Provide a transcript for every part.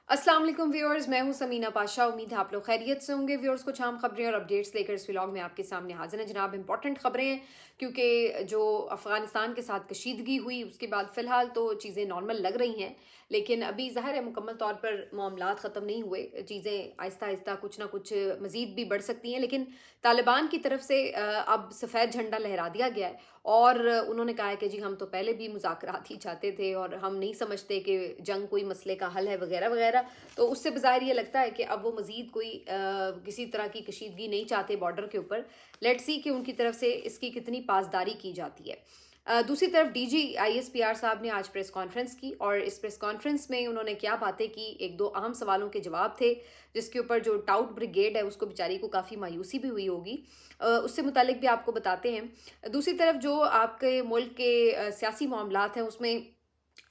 अस्सलाम वालेकुम व्यूअर्स, मैं हूं समीना पाशा। उम्मीद है आप लोग खैरियत से होंगे। व्यूअर्स, कुछ आम खबरें और अपडेट्स लेकर इस व्लॉग में आपके सामने हाजिर हैं जनाब। इंपॉर्टेंट खबरें हैं क्योंकि जो अफ़गानिस्तान के साथ कशीदगी हुई उसके बाद फ़िलहाल तो चीज़ें नॉर्मल लग रही हैं, लेकिन अभी ज़ाहिर है मुकम्मल तौर पर मामलात ख़त्म नहीं हुए। चीज़ें आहिस्ता आहिस्ता कुछ ना कुछ मज़ीद भी बढ़ सकती हैं, लेकिन तालिबान की तरफ से अब सफ़ेद झंडा लहरा दिया गया है और उन्होंने कहा है कि जी हम तो पहले भी मुज़ाकरात ही चाहते थे और हम नहीं समझते कि जंग कोई मसले का हल है वगैरह वगैरह। तो उससे बज़ाहिर ये लगता है कि अब वो मज़ीद कोई किसी तरह की कशीदगी नहीं चाहते बॉर्डर के ऊपर। लेट्स सी कि उनकी तरफ से इसकी कितनी पासदारी की जाती है। दूसरी तरफ DG ISPR साहब ने आज प्रेस कॉन्फ्रेंस की और इस प्रेस कॉन्फ्रेंस में उन्होंने क्या बातें की, एक दो अहम सवालों के जवाब थे जिसके ऊपर जो टाउट ब्रिगेड है उसको बेचारी को काफ़ी मायूसी भी हुई होगी। उससे मुतालिक भी आपको बताते हैं। दूसरी तरफ जो आपके मुल्क के सियासी मामलात हैं उसमें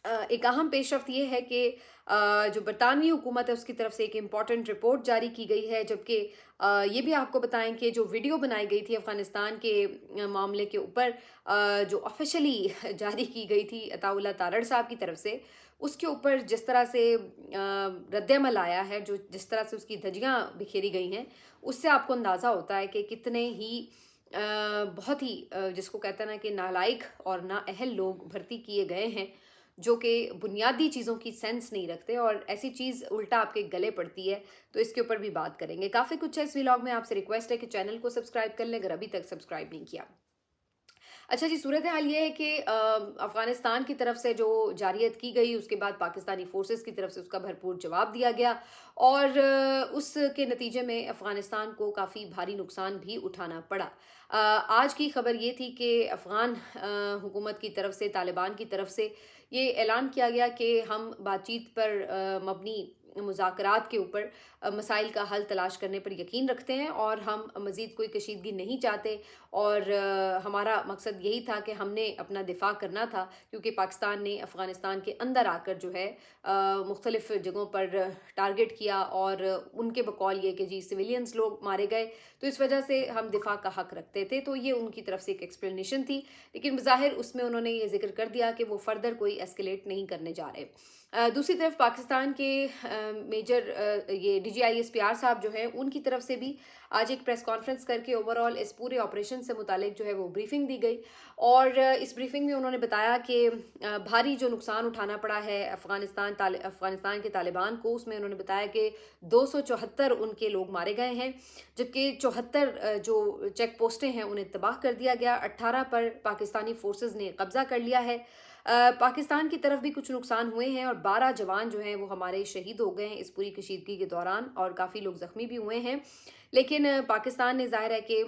एक अहम पेशरफ्त ये है कि जो बरतानवी हुकूमत है उसकी तरफ से एक इम्पॉर्टेंट रिपोर्ट जारी की गई है, जबकि ये भी आपको बताएं कि जो वीडियो बनाई गई थी अफ़गानिस्तान के मामले के ऊपर जो ऑफिशियली जारी की गई थी अताउल्ला तारड़ साहब की तरफ से, उसके ऊपर जिस तरह से रद्दमल आया है, जो जिस तरह से उसकी धज्जियाँ बिखेरी गई हैं, उससे आपको अंदाज़ा होता है कि कितने ही बहुत ही जिसको कहते हैं ना कि नालायक और नाअहल लोग भर्ती किए गए हैं, जो कि बुनियादी चीज़ों की सेंस नहीं रखते और ऐसी चीज़ उल्टा आपके गले पड़ती है। तो इसके ऊपर भी बात करेंगे। काफ़ी कुछ है इस व्लॉग में। आपसे रिक्वेस्ट है कि चैनल को सब्सक्राइब कर लें अगर अभी तक सब्सक्राइब नहीं किया। अच्छा जी, सूरत हाल ये है कि अफ़गानिस्तान की तरफ से जो जारियत की गई उसके बाद पाकिस्तानी फ़ोर्सेस की तरफ से उसका भरपूर जवाब दिया गया और उसके नतीजे में अफ़गानिस्तान को काफ़ी भारी नुकसान भी उठाना पड़ा। आज की खबर ये थी कि अफ़गान हुकूमत की तरफ से, तालिबान की तरफ से ये ऐलान किया गया कि हम बातचीत पर मबनी मुज़ाकरात के ऊपर मसाइल का हल तलाश करने पर यकीन रखते हैं और हम मज़ीद कोई कशीदगी नहीं चाहते और हमारा मकसद यही था कि हमने अपना दिफा करना था, क्योंकि पाकिस्तान ने अफ़गानिस्तान के अंदर आकर जो है मुख्तलिफ़ जगहों पर टारगेट किया और उनके बकौल ये कि जी सिविलियंस लोग मारे गए, तो इस वजह से हम दिफा का हक़ रखते थे। तो ये उनकी तरफ से एक एक्सप्लेनेशन थी, लेकिन बज़ाहिर उसमें उन्होंने ये ज़िक्र कर दिया कि वो फ़र्दर कोई एस्केलेट नहीं करने जा रहे। दूसरी तरफ पाकिस्तान के मेजर ये DG ISPR साहब जो हैं उनकी तरफ से भी आज एक प्रेस कॉन्फ्रेंस करके ओवरऑल इस पूरे ऑपरेशन से मुतालिक जो है वो ब्रीफिंग दी गई और इस ब्रीफिंग में उन्होंने बताया कि भारी जो नुकसान उठाना पड़ा है अफ़गानिस्तान के तालिबान को, उसमें उन्होंने बताया कि 274 उनके लोग मारे गए हैं, जबकि 74 जो चेक पोस्टें हैं उन्हें तबाह कर दिया गया, 18 पर पाकिस्तानी फोर्सेस ने कब्जा कर लिया है। पाकिस्तान की तरफ भी कुछ नुकसान हुए हैं और 12 जवान जो हैं वो हमारे शहीद हो गए हैं इस पूरी कशीदगी के दौरान और काफ़ी लोग ज़ख्मी भी हुए हैं। लेकिन पाकिस्तान ने ज़ाहिर है कि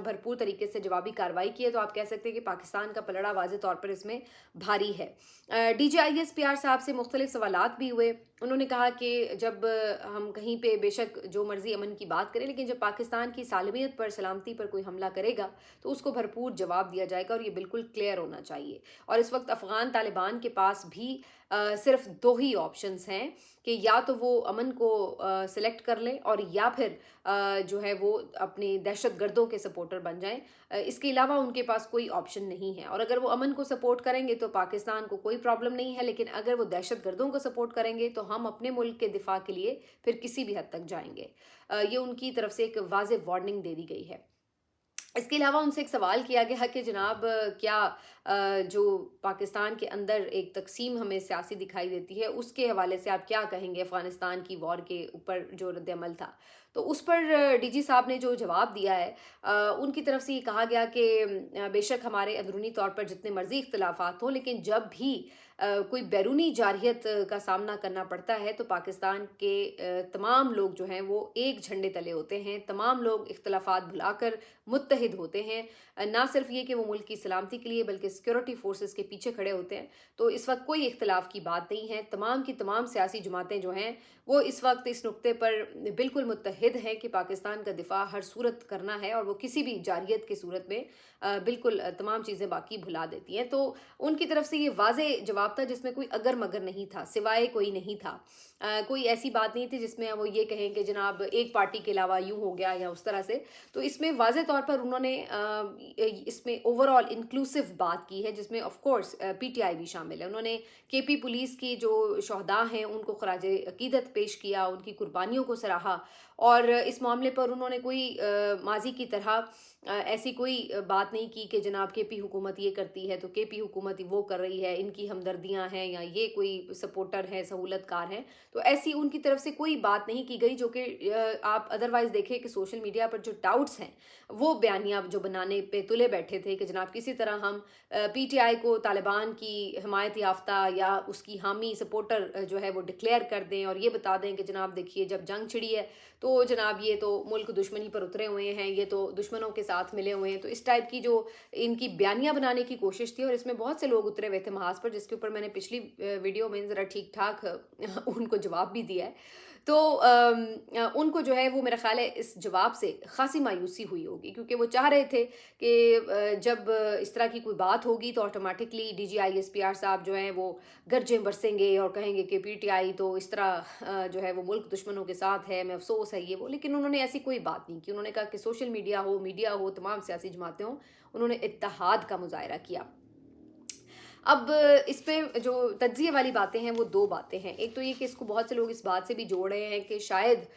भरपूर तरीके से जवाबी कार्रवाई की है, तो आप कह सकते हैं कि पाकिस्तान का पलड़ा वाज़े तौर पर इसमें भारी है। DG ISPR साहब से मुख्तलिफ सवालात भी हुए। उन्होंने कहा कि जब हम कहीं पे बेशक जो मर्ज़ी अमन की बात करें, लेकिन जब पाकिस्तान की सालमियत पर, सलामती पर कोई हमला करेगा तो उसको भरपूर जवाब दिया जाएगा और ये बिल्कुल क्लियर होना चाहिए। और इस वक्त अफ़गान तालिबान के पास भी सिर्फ 2 ही ऑप्शंस हैं कि या तो वो अमन को सिलेक्ट कर लें और या फिर जो है वो अपने दहशतगर्दों के सपोर्टर बन जाएं। इसके अलावा उनके पास कोई ऑप्शन नहीं है और अगर वो अमन को सपोर्ट करेंगे तो पाकिस्तान को कोई प्रॉब्लम नहीं है, लेकिन अगर वो दहशतगर्दों को सपोर्ट करेंगे तो हम अपने मुल्क के दिफा के लिए फिर किसी भी हद तक जाएंगे। ये उनकी तरफ से एक वाज़ेह वार्निंग दे दी गई है। इसके अलावा उनसे एक सवाल किया गया कि जनाब क्या जो पाकिस्तान के अंदर एक तकसीम हमें सियासी दिखाई देती है उसके हवाले से आप क्या कहेंगे अफ़गानिस्तान की वॉर के ऊपर जो रद्द-ए-अमल था? तो उस पर DG साहब ने जो जवाब दिया है, उनकी तरफ से ये कहा गया कि बेशक हमारे अंदरूनी तौर पर जितने मर्ज़ी इख्तिलाफ़ात हों, लेकिन जब भी कोई बैरूनी जारहियत का सामना करना पड़ता है तो पाकिस्तान के तमाम लोग जो हैं वो एक झंडे तले होते हैं, तमाम लोग इख्तिलाफ़ात भुलाकर मुत्तहिद होते हैं। ना सिर्फ ये कि वो मुल्क की सलामती के लिए बल्कि सिक्योरिटी फोर्सेस के पीछे खड़े होते हैं। तो इस वक्त कोई इख्तिलाफ़ की बात नहीं है। तमाम की तमाम सियासी जमातें जो हैं वो इस वक्त इस नुक्ते पर बिल्कुल मुत्तहिद हैं कि पाकिस्तान का दिफा हर सूरत करना है और वो किसी भी जारहियत की सूरत में बिल्कुल तमाम चीज़ें बाकी भुला देती हैं। तो उनकी तरफ से ये वाज़ेह जवाब था जिसमें कोई अगर मगर नहीं था, सिवाय कोई नहीं था। कोई ऐसी बात नहीं थी जिसमें वो ये कहें कि जनाब एक पार्टी के अलावा यूँ हो गया या उस तरह से। तो इसमें वाज़े तौर पर उन्होंने इसमें ओवरऑल इंक्लूसिव बात की है, जिसमें ऑफ कोर्स पीटीआई भी शामिल है। उन्होंने केपी पुलिस की जो शहदा हैं उनको खराज अकीदत पेश किया, उनकी कुर्बानियों को सराहा, और इस मामले पर उन्होंने कोई माजी की तरह ऐसी कोई बात नहीं की कि जनाब केपी हुकूमत ये करती है तो केपी हुकूमत वो कर रही है, इनकी हमदर्दियां हैं, या ये कोई सपोर्टर हैं, सहूलतकार हैं। तो ऐसी उनकी तरफ से कोई बात नहीं की गई, जो कि आप अदरवाइज देखें कि सोशल मीडिया पर जो डाउट्स हैं वो बयानियाँ जो बनाने पे तुले बैठे थे कि जनाब किसी तरह हम पीटीआई को तालिबान की हिमायत याफ्ता या उसकी हामी सपोर्टर जो है वो डिक्लेयर कर दें, और ये बता दें कि जनाब देखिए जब जंग छिड़ी है तो जनाब ये तो मुल्क दुश्मनी पर उतरे हुए हैं, ये तो दुश्मनों के साथ मिले हुए हैं। तो इस टाइप की जो इनकी बयानियाँ बनाने की कोशिश थी, और इसमें बहुत से लोग उतरे हुए थे महाज पर, जिसके ऊपर मैंने पिछली वीडियो में ज़रा ठीक ठाक उनको जवाब भी दिया है। तो उनको जो है वो मेरा ख़्याल है इस जवाब से ख़ासी मायूसी हुई होगी, क्योंकि वो चाह रहे थे कि जब इस तरह की कोई बात होगी तो ऑटोमेटिकली DGI SPR साहब जो हैं वो गरजें बरसेंगे और कहेंगे कि पीटीआई तो इस तरह जो है वो मुल्क दुश्मनों के साथ है, मैं अफसोस है ये वो। लेकिन उन्होंने ऐसी कोई बात नहीं की। उन्होंने कहा कि सोशल मीडिया हो, मीडिया हो, तमाम सियासी जमातें हों, उन्होंने इत्तेहाद का मुजाहरा किया। अब इस पे जो तज्ज़िये वाली बातें हैं वो दो बातें हैं। एक तो ये कि इसको बहुत से लोग इस बात से भी जोड़ रहे हैं कि शायद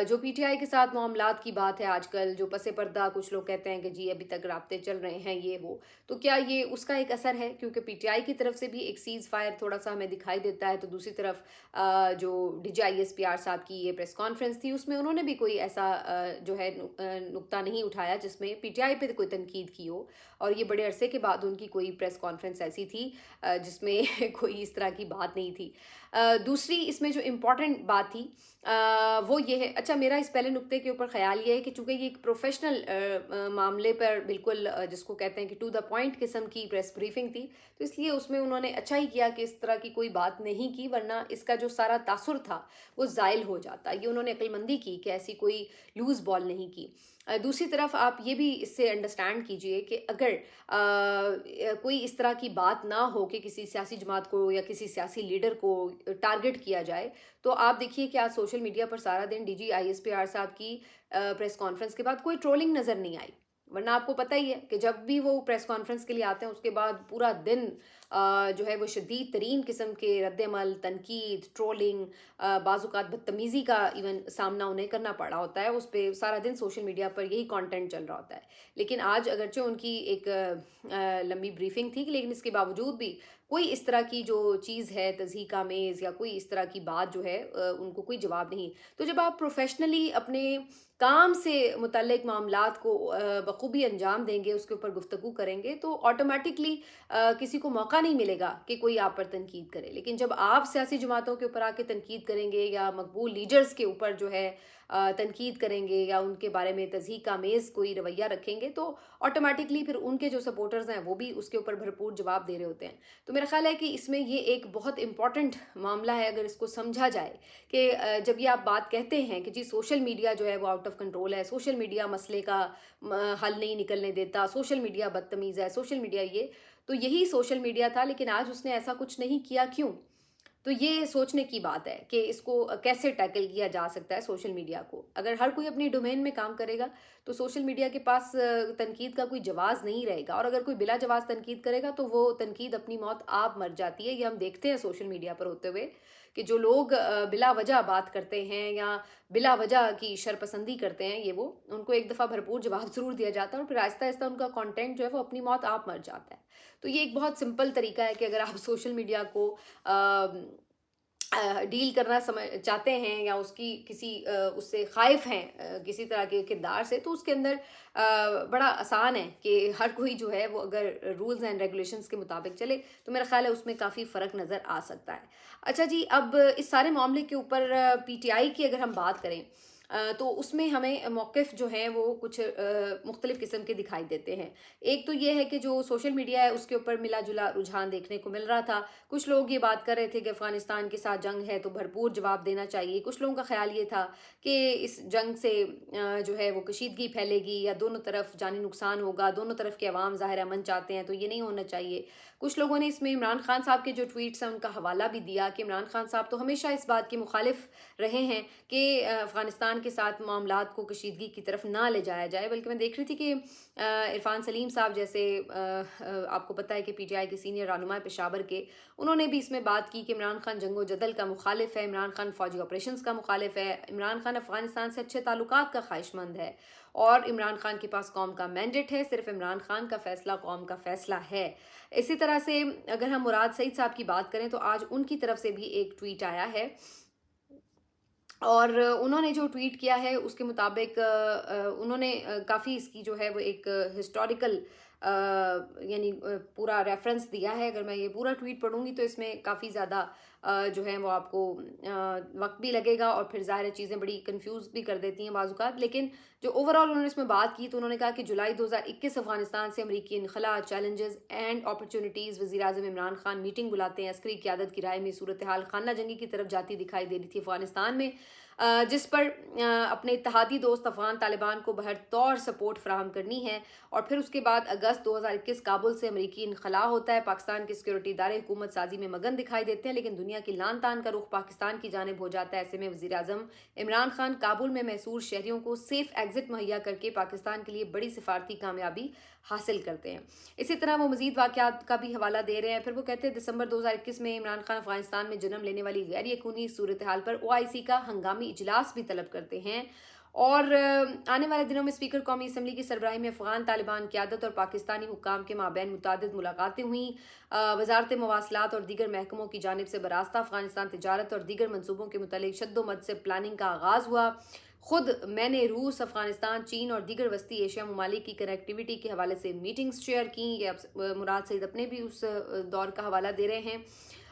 जो पीटीआई के साथ मामलात की बात है आजकल, जो पसे पर्दा कुछ लोग कहते हैं कि जी अभी तक राब्ते चल रहे हैं ये वो, तो क्या ये उसका एक असर है? क्योंकि पीटीआई की तरफ से भी एक सीज़ फायर थोड़ा सा हमें दिखाई देता है, तो दूसरी तरफ जो DGI SPR साहब की ये प्रेस कॉन्फ्रेंस थी उसमें उन्होंने भी कोई ऐसा जो है नुक्ता नहीं उठाया जिसमें पीटीआई पे कोई तनकीद की हो। और ये बड़े अरसे के बाद उनकी कोई प्रेस कॉन्फ्रेंस ऐसी थी जिसमें कोई इस तरह की बात नहीं थी। दूसरी इसमें जो इम्पॉर्टेंट बात थी वो ये है, अच्छा मेरा इस पहले नुक्ते के ऊपर ख़्याल ये है कि चूँकि ये एक प्रोफेशनल मामले पर बिल्कुल जिसको कहते हैं कि टू द पॉइंट किस्म की प्रेस ब्रीफिंग थी, तो इसलिए उसमें उन्होंने अच्छा ही किया कि इस तरह की कोई बात नहीं की, वरना इसका जो सारा तासुर था वो ज़ाइल हो जाता। ये उन्होंने अक्लमंदी की कि ऐसी कोई लूज़ बॉल नहीं की। दूसरी तरफ आप ये भी इससे अंडरस्टैंड कीजिए कि अगर कोई इस तरह की बात ना हो कि किसी सियासी जमात को या किसी सियासी लीडर को टारगेट किया जाए, तो आप देखिए कि आज सोशल मीडिया पर सारा दिन DGI SPR साहब की प्रेस कॉन्फ्रेंस के बाद कोई ट्रोलिंग नज़र नहीं आई। वरना आपको पता ही है कि जब भी वो प्रेस कॉन्फ्रेंस के लिए आते हैं उसके बाद पूरा दिन जो है वो शदीद तरीन किस्म के रद्दमल, तनकीद, ट्रोलिंग, बाज़-औक़ात बदतमीज़ी का इवन सामना उन्हें करना पड़ा होता है। उस पे सारा दिन सोशल मीडिया पर यही कंटेंट चल रहा होता है। लेकिन आज अगरचे उनकी एक लंबी ब्रीफिंग थी, लेकिन इसके बावजूद भी कोई इस तरह की जो चीज़ है तज़हीक आमेज़ या कोई इस तरह की बात जो है उनको कोई जवाब नहीं। तो जब आप प्रोफ़ेशनली अपने काम से मुतल्लिक़ मामलात को बख़ूबी अंजाम देंगे, उसके ऊपर गुफ्तगू करेंगे, तो ऑटोमेटिकली किसी को मौका नहीं मिलेगा कि कोई आप पर तनकीद करे। लेकिन जब आप सियासी जमातों के ऊपर आके तनकीद करेंगे या मकबूल लीडर्स के ऊपर जो है तनकीद करेंगे या उनके बारे में तज़हीक आमेज़ कोई रवैया रखेंगे, तो ऑटोमेटिकली फिर उनके जो सपोर्टर्स हैं वो भी उसके ऊपर भरपूर जवाब दे रहे होते हैं। तो मेरा ख़्याल है कि इसमें ये एक बहुत इम्पॉर्टेंट मामला है, अगर इसको समझा जाए कि जब ये आप बात कहते हैं कि जी सोशल मीडिया जो है वो आउट ऑफ कंट्रोल है, सोशल मीडिया मसले का हल नहीं निकलने देता, सोशल मीडिया बदतमीज़ है, सोशल मीडिया ये, तो यही सोशल मीडिया था, लेकिन आज उसने ऐसा कुछ नहीं किया, क्यों? तो ये सोचने की बात है कि इसको कैसे टैकल किया जा सकता है सोशल मीडिया को। अगर हर कोई अपनी डोमेन में काम करेगा तो सोशल मीडिया के पास तनकीद का कोई जवाज़ नहीं रहेगा, और अगर कोई बिला जवाज़ तनकीद करेगा तो वो तनकीद अपनी मौत आप मर जाती है। ये हम देखते हैं सोशल मीडिया पर होते हुए कि जो लोग बिला वजह बात करते हैं या बिला वजह की शरपसंदी करते हैं, ये वो उनको एक दफ़ा भरपूर जवाब ज़रूर दिया जाता है और फिर आहिस्ता आहिस्ता उनका कंटेंट जो है वो अपनी मौत आप मर जाता है। तो ये एक बहुत सिंपल तरीका है कि अगर आप सोशल मीडिया को डील करना समझ चाहते हैं या उसकी किसी उससे ख़ाइफ़ हैं किसी तरह के किरदार से, तो उसके अंदर बड़ा आसान है कि हर कोई जो है वो अगर रूल्स एंड रेगुलेशंस के मुताबिक चले, तो मेरा ख़्याल है उसमें काफ़ी फ़र्क नज़र आ सकता है। अच्छा जी, अब इस सारे मामले के ऊपर पीटीआई की अगर हम बात करें, تو اس میں ہمیں موقف جو ہیں وہ کچھ مختلف قسم کے دکھائی دیتے ہیں. ایک تو یہ ہے کہ جو سوشل میڈیا ہے اس کے اوپر ملا جلا رجحان دیکھنے کو مل رہا تھا. کچھ لوگ یہ بات کر رہے تھے کہ افغانستان کے ساتھ جنگ ہے تو بھرپور جواب دینا چاہیے. کچھ لوگوں کا خیال یہ تھا کہ اس جنگ سے جو ہے وہ کشیدگی پھیلے گی یا دونوں طرف جانی نقصان ہوگا. دونوں طرف کے عوام ظاہر امن چاہتے ہیں تو یہ نہیں ہونا چاہیے. کچھ لوگوں نے اس میں عمران خان صاحب کے جو ٹویٹس ہیں ان کا حوالہ بھی دیا کہ عمران خان صاحب تو ہمیشہ اس بات کے مخالف رہے ہیں کہ افغانستان کے ساتھ معاملات کو کشیدگی کی طرف نہ لے جایا جائے. بلکہ میں دیکھ رہی تھی کہ عرفان سلیم صاحب جیسے آپ کو پتہ ہے کہ پی ٹی آئی کے سینئر رہنما پشاور کے، انہوں نے بھی اس میں بات کی کہ عمران خان جنگ و جدل کا مخالف ہے، عمران خان فوجی آپریشنز کا مخالف ہے، عمران خان افغانستان سے اچھے تعلقات کا خواہش مند ہے اور عمران خان کے پاس قوم کا مینڈیٹ ہے، صرف عمران خان کا فیصلہ قوم کا فیصلہ ہے. اسی طرح سے اگر ہم مراد سعید صاحب کی بات کریں تو آج ان کی طرف سے بھی ایک ٹویٹ آیا ہے اور انہوں نے جو ٹویٹ کیا ہے اس کے مطابق انہوں نے کافی اس کی جو ہے وہ ایک ہسٹوریکل یعنی پورا ریفرنس دیا ہے. اگر میں یہ پورا ٹویٹ پڑھوں گی تو اس میں کافی زیادہ جو ہے وہ آپ کو وقت بھی لگے گا اور پھر ظاہر چیزیں بڑی کنفیوز بھی کر دیتی ہیں بعض اوقات. لیکن جو اوور آل انہوں نے اس میں بات کی تو انہوں نے کہا کہ جولائی 2021 افغانستان سے امریکی انخلاء، چیلنجز اینڈ اپرچونٹیز. وزیر اعظم عمران خان میٹنگ بلاتے ہیں. عسکری قیادت کی رائے میں صورتحال خانہ جنگی کی طرف جاتی دکھائی دے رہی تھی افغانستان میں، جس پر اپنے اتحادی دوست افغان طالبان کو بہر طور سپورٹ فراہم کرنی ہے. اور پھر اس کے بعد اگست 2021 کابل سے امریکی انخلاء ہوتا ہے. پاکستان کے سیکورٹی ادارے حکومت سازی میں مگن دکھائی دیتے ہیں لیکن دنیا کی لان تان کا رخ پاکستان کی جانب ہو جاتا ہے. ایسے میں وزیر اعظم عمران خان کابل میں محصور شہریوں کو سیف ایگزٹ مہیا کر کے پاکستان کے لیے بڑی سفارتی کامیابی حاصل کرتے ہیں. اسی طرح وہ مزید واقعات کا بھی حوالہ دے رہے ہیں. پھر وہ کہتے ہیں دسمبر 2021 میں عمران خان افغانستان میں جنم لینے والی غیر یقینی صورتحال پر OIC کا ہنگامی اجلاس بھی طلب کرتے ہیں. اور آنے والے دنوں میں اسپیکر قومی اسمبلی کی سربراہی میں افغان طالبان قیادت اور پاکستانی حکام کے مابین متعدد ملاقاتیں ہوئیں. وزارت مواصلات اور دیگر محکموں کی جانب سے براستہ افغانستان تجارت اور دیگر منصوبوں کے متعلق شد و مد سے پلاننگ کا آغاز ہوا. خود میں نے روس، افغانستان، چین اور دیگر وسطی ایشیا ممالک کی کنیکٹیویٹی کے حوالے سے میٹنگز شیئر کیں. یہ مراد سعید اپنے بھی اس دور کا حوالہ دے رہے ہیں.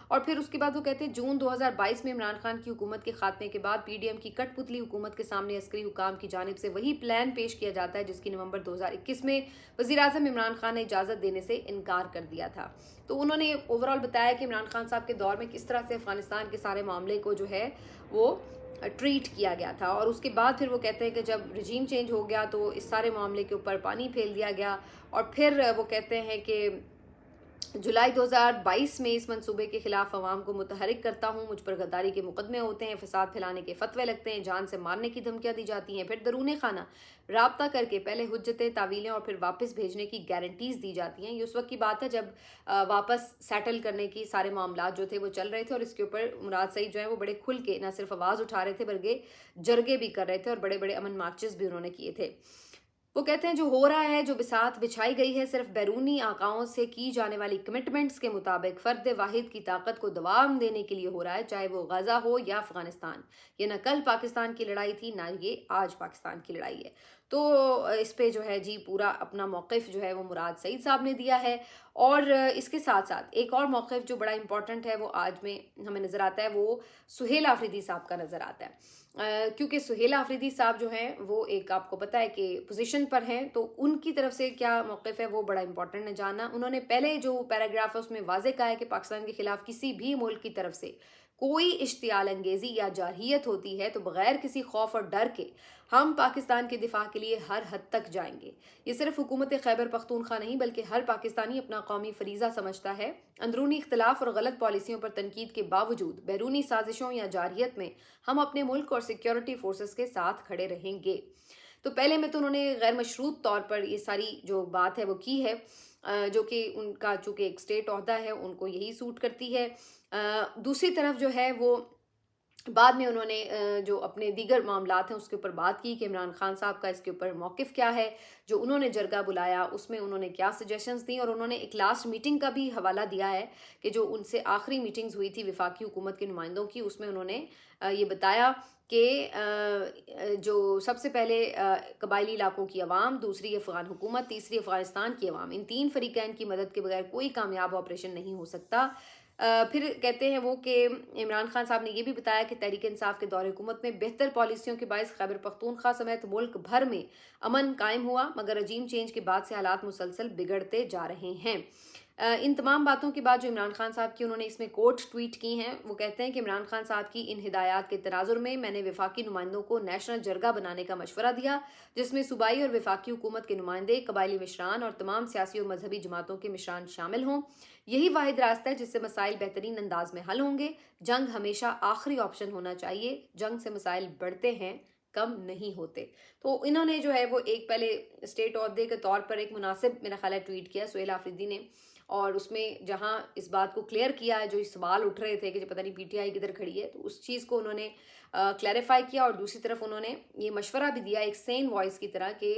اور پھر اس کے بعد وہ کہتے ہیں جون 2022 میں عمران خان کی حکومت کے خاتمے کے بعد PDM کی کٹ پتلی حکومت کے سامنے عسکری حکام کی جانب سے وہی پلان پیش کیا جاتا ہے جس کی نومبر 2021 میں وزیر اعظم عمران خان نے اجازت دینے سے انکار کر دیا تھا. تو انہوں نے اوور آل بتایا کہ عمران خان صاحب کے دور میں کس طرح سے افغانستان کے سارے معاملے کو جو ہے وہ ٹریٹ کیا گیا تھا. اور اس کے بعد پھر وہ کہتے ہیں کہ جب رجیم چینج ہو گیا تو اس سارے معاملے کے اوپر پانی پھیل دیا گیا. اور پھر وہ کہتے ہیں کہ جولائی 2022 میں اس منصوبے کے خلاف عوام کو متحرک کرتا ہوں. مجھ پر غداری کے مقدمے ہوتے ہیں، فساد پھیلانے کے فتوے لگتے ہیں، جان سے مارنے کی دھمکیاں دی جاتی ہیں. پھر درون خانہ رابطہ کر کے پہلے حجتیں، تعویلیں اور پھر واپس بھیجنے کی گارنٹیز دی جاتی ہیں. یہ اس وقت کی بات ہے جب واپس سیٹل کرنے کی سارے معاملات جو تھے وہ چل رہے تھے. اور اس کے اوپر مراد سعید جو ہے وہ بڑے کھل کے نہ صرف آواز اٹھا رہے تھے بلکہ جرگے بھی کر رہے تھے اور بڑے بڑے امن مارچز بھی انہوں نے کیے تھے. وہ کہتے ہیں جو ہو رہا ہے، جو بساط بچھائی گئی ہے، صرف بیرونی آقاؤں سے کی جانے والی کمٹمنٹس کے مطابق فرد واحد کی طاقت کو دوام دینے کے لیے ہو رہا ہے، چاہے وہ غزہ ہو یا افغانستان. یہ نہ کل پاکستان کی لڑائی تھی نہ یہ آج پاکستان کی لڑائی ہے. تو اس پہ جو ہے جی پورا اپنا موقف جو ہے وہ مراد سعید صاحب نے دیا ہے. اور اس کے ساتھ ساتھ ایک اور موقف جو بڑا امپورٹنٹ ہے وہ آج میں ہمیں نظر آتا ہے، وہ سہیل آفریدی صاحب کا نظر آتا ہے. کیونکہ سہیل آفریدی صاحب جو ہیں وہ ایک آپ کو پتہ ہے کہ پوزیشن پر ہیں تو ان کی طرف سے کیا موقف ہے وہ بڑا امپورٹنٹ ہے جاننا. انہوں نے پہلے جو پیراگراف ہے اس میں واضح کہا ہے کہ پاکستان کے خلاف کسی بھی ملک کی طرف سے کوئی اشتعال انگیزی یا جارحیت ہوتی ہے تو بغیر کسی خوف اور ڈر کے ہم پاکستان کے دفاع کے لیے ہر حد تک جائیں گے. یہ صرف حکومت خیبر پختونخوا نہیں بلکہ ہر پاکستانی اپنا قومی فریضہ سمجھتا ہے. اندرونی اختلاف اور غلط پالیسیوں پر تنقید کے باوجود بیرونی سازشوں یا جارحیت میں ہم اپنے ملک اور سیکیورٹی فورسز کے ساتھ کھڑے رہیں گے. تو پہلے میں تو انہوں نے غیر مشروط طور پر یہ ساری جو بات ہے وہ کی ہے، جو کہ ان کا چونکہ ایک اسٹیٹ عہدہ ہے ان کو یہی سوٹ کرتی ہے. دوسری طرف جو ہے وہ بعد میں انہوں نے جو اپنے دیگر معاملات ہیں اس کے اوپر بات کی کہ عمران خان صاحب کا اس کے اوپر موقف کیا ہے. جو انہوں نے جرگہ بلایا اس میں انہوں نے کیا سجیشنز دیں، اور انہوں نے ایک لاسٹ میٹنگ کا بھی حوالہ دیا ہے کہ جو ان سے آخری میٹنگز ہوئی تھی وفاقی حکومت کے نمائندوں کی، اس میں انہوں نے یہ بتایا کہ جو سب سے پہلے قبائلی علاقوں کی عوام، دوسری افغان حکومت، تیسری افغانستان کی عوام، ان تین فریقین کی مدد کے بغیر کوئی کامیاب آپریشن نہیں ہو سکتا. फिर कहते हैं वो कि इमरान खान साहब ने ये भी बताया कि तहरीक इंसाफ के दौर हुकूमत में बेहतर पॉलिसियों के बायस खैबर पख्तूनख्वा समेत मुल्क भर में अमन कायम हुआ, मगर रजीम चेंज के बाद से हालात मुसलसल बिगड़ते जा रहे हैं। इन तमाम बातों के बाद जो इमरान खान साहब की उन्होंने इसमें कोट ट्वीट की हैं, वो कहते हैं कि इमरान खान साहब की इन हिदायत के तनाजुर में मैंने वफाकी नुमाइंदों को नेशनल जरगा बनाने का मशवरा दिया, जिसमें सूबाई और वफाकी हुकूमत के नुमाइंदे, कबायली मिशरान और तमाम सियासी और मजहबी जमातों के मिशरान शामिल हों। यही वाहिद रास्ता है जिससे मसाइल बेहतरीन अंदाज में हल होंगे। जंग हमेशा आखिरी ऑप्शन होना चाहिए, जंग से मसाइल बढ़ते हैं, कम नहीं होते। तो इन्होंने जो है वो एक पहले स्टेट अहदे के तौर पर एक मुनासिब मेरा ख्याल है ट्वीट किया सुहेल आफरीदी ने, और उसमें जहाँ इस बात को क्लियर किया है, जो इस सवाल उठ रहे थे कि जो पता नहीं पीटीआई किधर खड़ी है, तो उस चीज़ को उन्होंने क्लैरिफाई किया। और दूसरी तरफ उन्होंने ये मशवरा भी दिया एक सेन वॉइस की तरह कि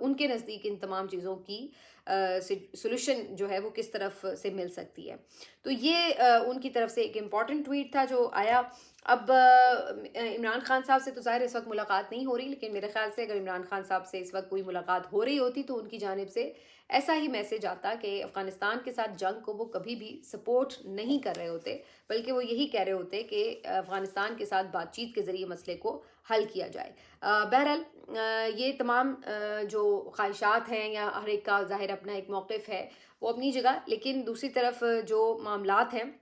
उनके नज़दीक इन तमाम चीज़ों की सोल्यूशन जो है वो किस तरफ से मिल सकती है। तो ये उनकी तरफ से एक इम्पॉर्टेंट ट्वीट था जो आया। अब इमरान खान साहब से तो ज़ाहिर इस वक्त मुलाकात नहीं हो रही, लेकिन मेरे ख्याल से अगर इमरान खान साहब से इस वक्त कोई मुलाकात हो रही होती तो उनकी जानिब से ऐसा ही मैसेज आता कि अफ़गानिस्तान के साथ जंग को वो कभी भी सपोर्ट नहीं कर रहे होते, बल्कि वो यही कह रहे होते कि अफ़गानिस्तान के साथ बातचीत के ज़रिए मसले को हल किया जाए। बहरहाल ये तमाम जो ख्वाहिशात हैं या हर एक का ज़ाहिर अपना एक मौक़िफ़ है वो अपनी जगह, लेकिन दूसरी तरफ जो मामलात हैं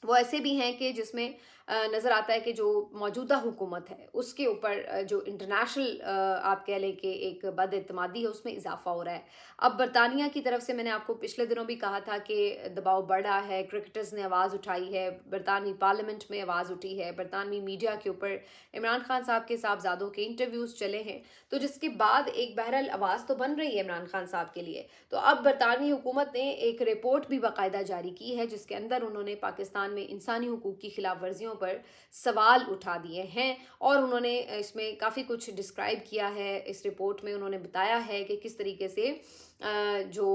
वो ऐसे भी हैं कि जिसमें नज़र आता है कि जो मौजूदा हुकूमत है उसके ऊपर जो इंटरनेशनल आप कह लें कि एक बदएतमादी है उसमें इजाफा हो रहा है। अब बरतानिया की तरफ से मैंने आपको पिछले दिनों भी कहा था कि दबाव बढ़ा है, क्रिकेटर्स ने आवाज़ उठाई है, बरतानवी पार्लियामेंट में आवाज़ उठी है, बरतानवी मीडिया के ऊपर इमरान खान साहब के साहबजादों के इंटरव्यूज़ चले हैं, तो जिसके बाद एक बहरहाल आवाज़ तो बन रही है इमरान खान साहब के लिए। तो अब बरतानवी हुकूमत ने एक रिपोर्ट भी बाकायदा जारी की है जिसके अंदर उन्होंने पाकिस्तान में इंसानी हुकूक की खिलाफ वर्जियों पर सवाल उठा दिए हैं, और उन्होंने इसमें काफ़ी कुछ डिस्क्राइब किया है। इस रिपोर्ट में उन्होंने बताया है कि किस तरीके से जो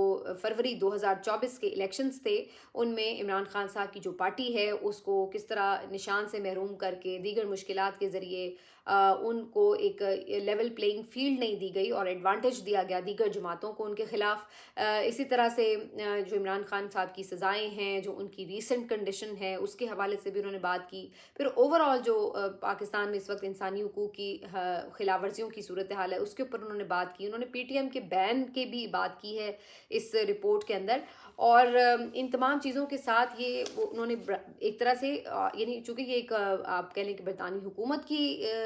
फरवरी 2024 के इलेक्शंस थे उनमें इमरान खान साहब की जो पार्टी है उसको किस तरह निशान से महरूम करके दीगर मुश्किलात के ज़रिए उनको एक लेवल प्लेइंग फील्ड नहीं दी गई और एडवांटेज दिया गया दीगर जमातों को उनके ख़िलाफ़। इसी तरह से जो इमरान खान साहब की सज़ाएँ हैं, जो उनकी रीसेंट कंडीशन है उसके हवाले से भी उन्होंने बात की। फिर ओवरऑल जो पाकिस्तान में इस वक्त इंसानी हुकूक की खिलाफ वर्जियों की सूरत हाल है उसके ऊपर उन्होंने बात की। उन्होंने पीटीएम के बैन के भी बात की है इस रिपोर्ट के अंदर, और इन तमाम चीज़ों के साथ ये वो उन्होंने एक तरह से यानी चूँकि ये एक आप कह लें कि बरतानवी हुकूमत की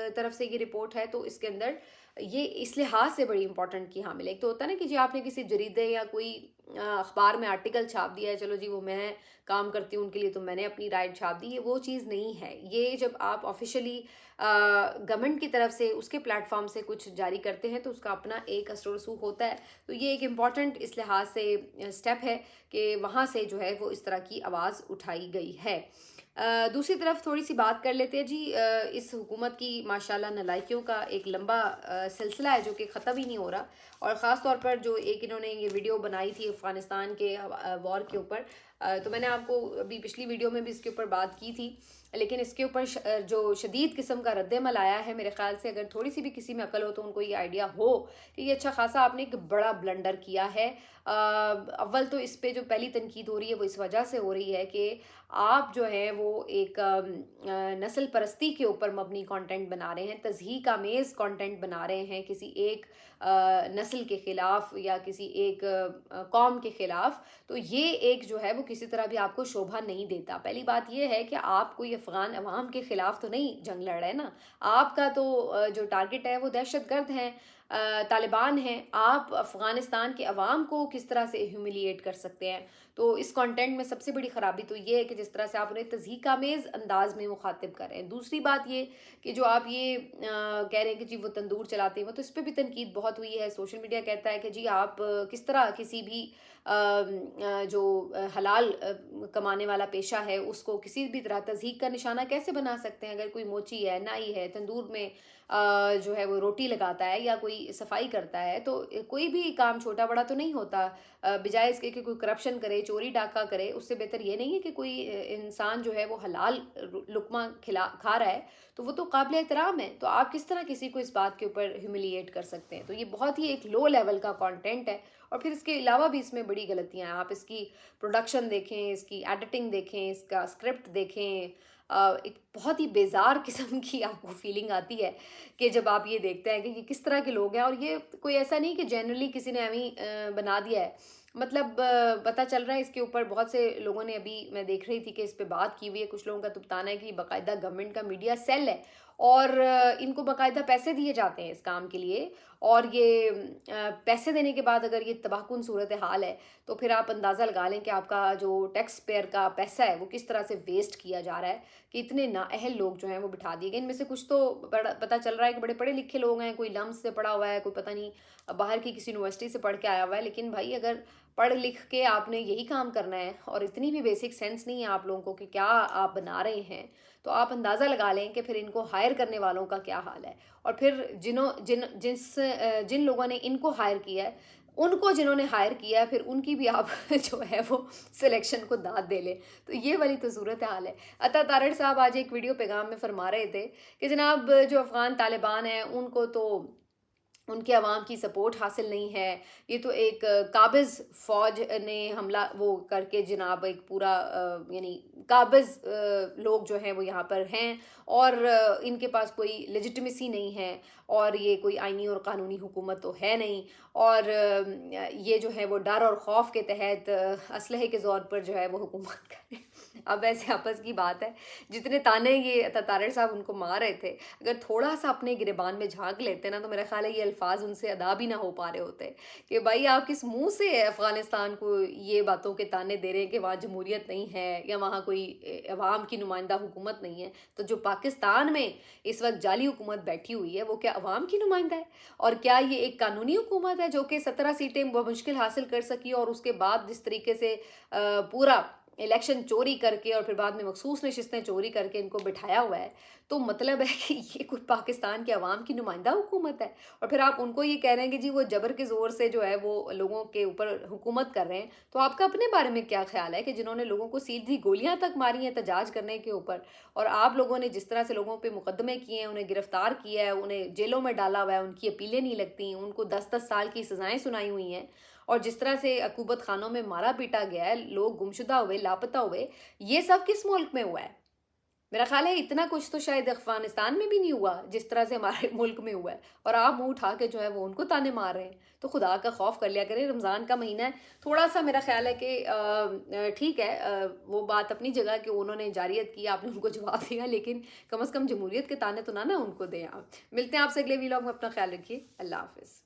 तरफ से ये रिपोर्ट है, तो इसके अंदर ये इस लिहाज से बड़ी इंपॉर्टेंट की हामिल है। एक तो होता है ना कि जी आपने किसी जरीदे या कोई अखबार में आर्टिकल छाप दिया है, चलो जी वो मैं काम करती हूँ उनके लिए तो मैंने अपनी राय छाप दी, ये वो चीज़ नहीं है। ये जब आप ऑफिशियली गवर्नमेंट की तरफ से उसके प्लेटफॉर्म से कुछ जारी करते हैं तो उसका अपना एक असर रसूख होता है। तो ये एक इम्पॉर्टेंट इस लिहाज से स्टेप है कि वहाँ से जो है वो इस तरह की आवाज़ उठाई गई है। दूसरी तरफ थोड़ी सी बात कर लेते हैं जी, इस हुकूमत की माशाल्लाह नालायकियों का एक लंबा सिलसिला है जो कि ख़त्म ही नहीं हो रहा, और ख़ास तौर पर जो एक इन्होंने ये वीडियो बनाई थी अफ़गानिस्तान के वॉर के ऊपर, तो मैंने आपको अभी पिछली वीडियो में भी इसके ऊपर बात की थी, लेकिन इसके ऊपर जो शदीद किस्म का रद्दमल आया है, मेरे ख़्याल से अगर थोड़ी सी भी किसी में अकल हो तो उनको ये आइडिया हो कि ये अच्छा खासा आपने एक बड़ा ब्लंडर किया है। अव्वल तो इस पे जो पहली तनकीद हो रही है वो इस वजह से हो रही है कि आप जो है वो एक नस्ल परस्ती के ऊपर मबनी कंटेंट बना रहे हैं, तज़हीक आमेज़ कंटेंट बना रहे हैं किसी एक नस्ल के ख़िलाफ़ या किसी एक कौम के ख़िलाफ़। तो ये एक जो है वो किसी तरह भी आपको शोभा नहीं देता। पहली बात ये है कि आप कोई अफ़गान अवाम के ख़िलाफ़ तो नहीं जंग लड़ रहे ना, आपका तो जो टारगेट है वो दहशतगर्द हैं, तालिबान हैं। आप अफ़गानिस्तान के अवाम को किस तरह से ह्यूमिलिएट कर सकते हैं? तो इस कंटेंट में सबसे बड़ी ख़राबी तो ये है कि जिस तरह से आप उन्हें तज़हीक-आमेज़ अंदाज़ में मुखातिब कर रहे हैं। दूसरी बात ये कि जो आप ये कह रहे हैं कि जी वो तंदूर चलाते हैं, वो तो इस पे भी तनकीद बहुत हुई है। सोशल मीडिया कहता है कि जी आप किस तरह किसी भी जो हलाल कमाने वाला पेशा है उसको किसी भी तरह तज़हीक का निशाना कैसे बना सकते हैं? अगर कोई मोची है, नाई है, तंदूर में जो है वो रोटी लगाता है या कोई सफाई करता है, तो कोई भी काम छोटा बड़ा तो नहीं होता। बजाय इसके कि कोई करप्शन करे, चोरी डाका करे, उससे बेहतर ये नहीं है कि कोई इंसान जो है वो हलाल लुक़मा खा रहा है, तो वो तो काबिल एहतराम है। तो आप किस तरह किसी को इस बात के ऊपर ह्यूमिलिएट कर सकते हैं? तो ये बहुत ही एक लो लेवल का कंटेंट है, اور پھر اس کے علاوہ بھی اس میں بڑی غلطیاں ہیں. آپ اس کی پروڈکشن دیکھیں, اس کی ایڈیٹنگ دیکھیں, اس کا اسکرپٹ دیکھیں, ایک بہت ہی بیزار قسم کی آپ کو فیلنگ آتی ہے کہ جب آپ یہ دیکھتے ہیں کہ یہ کس طرح کے لوگ ہیں. اور یہ کوئی ایسا نہیں کہ جنرلی کسی نے ابھی بنا دیا ہے, مطلب پتہ چل رہا ہے اس کے اوپر بہت سے لوگوں نے, ابھی میں دیکھ رہی تھی کہ اس پہ بات کی ہوئی ہے, کچھ لوگوں کا تو بتانا ہے کہ یہ باقاعدہ گورنمنٹ کا میڈیا سیل ہے اور ان کو باقاعدہ پیسے دیے جاتے ہیں اس کام کے لیے, اور یہ پیسے دینے کے بعد اگر یہ تباہ کن صورتحال ہے تو پھر آپ اندازہ لگا لیں کہ آپ کا جو ٹیکس پیئر کا پیسہ ہے وہ کس طرح سے ویسٹ کیا جا رہا ہے, کہ اتنے نااہل لوگ جو ہیں وہ بٹھا دیے گئے. ان میں سے کچھ تو پتہ چل رہا ہے کہ بڑے پڑھے لکھے لوگ ہیں, کوئی لمس سے پڑھا ہوا ہے, کوئی پتہ نہیں باہر کی کسی یونیورسٹی سے پڑھ کے آیا ہوا ہے. لیکن بھائی اگر پڑھ لکھ کے آپ نے یہی کام کرنا ہے اور اتنی بھی بیسک سینس نہیں ہے آپ لوگوں کو کہ کیا آپ بنا رہے ہیں, تو آپ اندازہ لگا لیں کہ پھر ان کو ہائر کرنے والوں کا کیا حال ہے. اور پھر جن لوگوں نے ان کو ہائر کیا ہے, ان کو جنہوں نے ہائر کیا ہے, پھر ان کی بھی آپ جو ہے وہ سلیکشن کو داد دے لیں. تو یہ والی تو صورت حال ہے. عطا تارڑ صاحب آج ایک ویڈیو پیغام میں فرما رہے تھے کہ جناب جو افغان طالبان ہیں ان کو تو ان کے عوام کی سپورٹ حاصل نہیں ہے, یہ تو ایک قابض فوج نے حملہ وہ کر کے جناب ایک پورا یعنی قابض لوگ جو ہیں وہ یہاں پر ہیں, اور ان کے پاس کوئی لیجٹمیسی نہیں ہے, اور یہ کوئی آئینی اور قانونی حکومت تو ہے نہیں, اور یہ جو ہے وہ ڈر اور خوف کے تحت اسلحے کے زور پر جو ہے وہ حکومت کریں. اب ایسے آپس کی بات ہے, جتنے تانے یہ عطا تارڑ صاحب ان کو مار رہے تھے, اگر تھوڑا سا اپنے گریبان میں جھانک لیتے نا تو میرا خیال ہے یہ الفاظ ان سے ادا بھی نہ ہو پا رہے ہوتے کہ بھائی آپ کس منہ سے افغانستان کو یہ باتوں کے تانے دے رہے ہیں کہ وہاں جمہوریت نہیں ہے یا وہاں کوئی عوام کی نمائندہ حکومت نہیں ہے. تو جو پاکستان میں اس وقت جعلی حکومت بیٹھی ہوئی ہے وہ کیا عوام کی نمائندہ ہے؟ اور کیا یہ ایک قانونی حکومت ہے جو کہ 17 سیٹیں بمشکل حاصل کر سکی, اور اس کے بعد جس طریقے سے پورا الیکشن چوری کر کے اور پھر بعد میں مخصوص نشستیں چوری کر کے ان کو بٹھایا ہوا ہے, تو مطلب ہے کہ یہ کوئی پاکستان کے عوام کی نمائندہ حکومت ہے. اور پھر آپ ان کو یہ کہہ رہے ہیں کہ جی وہ جبر کے زور سے جو ہے وہ لوگوں کے اوپر حکومت کر رہے ہیں. تو آپ کا اپنے بارے میں کیا خیال ہے کہ جنہوں نے لوگوں کو سیدھی گولیاں تک ماری ہیں احتجاج کرنے کے اوپر, اور آپ لوگوں نے جس طرح سے لوگوں پہ مقدمے کیے ہیں, انہیں گرفتار کیا ہے, انہیں جیلوں میں ڈالا ہوا ہے, ان کی اپیلیں نہیں لگتی, ان کو 10-10 سال کی سزائیں سنائی ہوئی ہیں, اور جس طرح سے عقوبت خانوں میں مارا پیٹا گیا ہے, لوگ گمشدہ ہوئے, لاپتہ ہوئے, یہ سب کس ملک میں ہوا ہے؟ میرا خیال ہے اتنا کچھ تو شاید افغانستان میں بھی نہیں ہوا جس طرح سے ہمارے ملک میں ہوا ہے, اور آپ منہ اٹھا کے جو ہے وہ ان کو تانے مار رہے ہیں. تو خدا کا خوف کر لیا کریں, رمضان کا مہینہ ہے, تھوڑا سا میرا خیال ہے کہ ٹھیک ہے وہ بات اپنی جگہ کہ انہوں نے جارحیت کی, آپ نے ان کو جواب دیا, لیکن کم از کم جمہوریت کے تانے تو نہ ان کو دیں. آپ ملتے ہیں آپ سے اگلے ویلاگ میں, اپنا خیال رکھیے, اللہ حافظ.